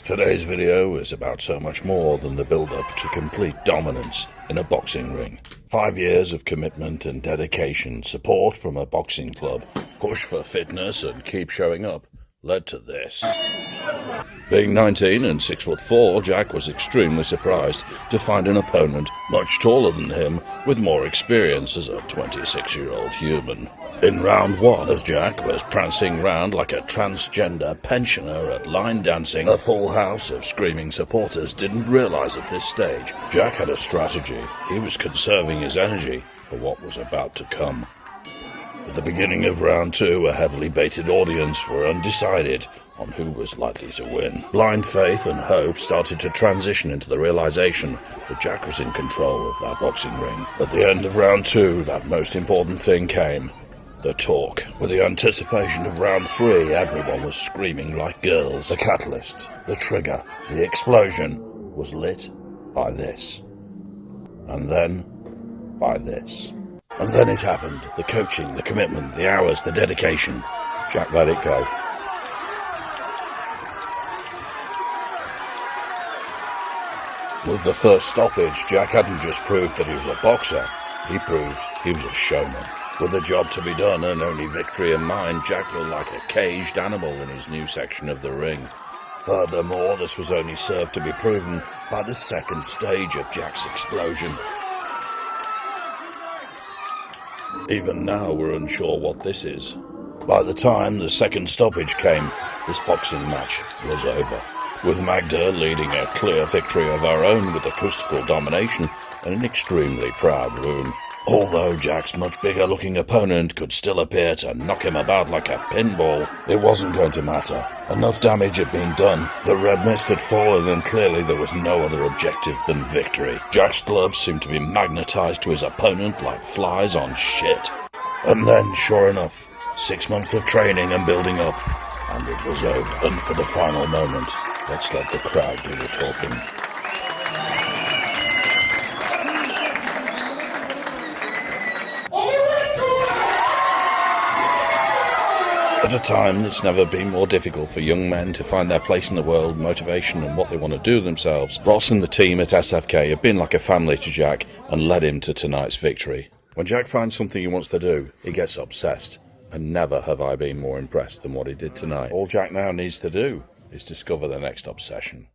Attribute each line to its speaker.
Speaker 1: Today's video is about so much more than the build-up to complete dominance in a boxing ring. 5 years of commitment and dedication, support from a boxing club, push for fitness and keep showing up led to this. Being 19 and 6'4", Jack was extremely surprised to find an opponent much taller than him with more experience as a 26-year-old human. In round 1, as Jack was prancing round like a transgender pensioner at line dancing, a full house of screaming supporters didn't realise at this stage Jack had a strategy. He was conserving his energy for what was about to come. At the beginning of round 2, a heavily baited audience were undecided on who was likely to win. Blind faith and hope started to transition into the realization that Jack was in control of that boxing ring. At the end of round 2, that most important thing came. The talk. With the anticipation of round 3, everyone was screaming like girls. The catalyst, the trigger, the explosion was lit by this. And then by this. And then it happened. The coaching, the commitment, the hours, the dedication. Jack let it go. With the first stoppage, Jack hadn't just proved that he was a boxer. He proved he was a showman. With a job to be done and only victory in mind, Jack looked like a caged animal in his new section of the ring. Furthermore, this was only served to be proven by the second stage of Jack's explosion. Even now, we're unsure what this is. By the time the second stoppage came, this boxing match was over, with Magda leading a clear victory of her own with acoustical domination and an extremely proud room. Although Jack's much bigger-looking opponent could still appear to knock him about like a pinball, it wasn't going to matter. Enough damage had been done. The red mist had fallen, and clearly there was no other objective than victory. Jack's gloves seemed to be magnetized to his opponent like flies on shit. And then, sure enough, 6 months of training and building up, and it was over. And for the final moment, let's let the crowd do the talking. At a time that's never been more difficult for young men to find their place in the world, motivation and what they want to do themselves, Ross and the team at SFK have been like a family to Jack and led him to tonight's victory. When Jack finds something he wants to do, he gets obsessed, and never have I been more impressed than what he did tonight. All Jack now needs to do is discover the next obsession.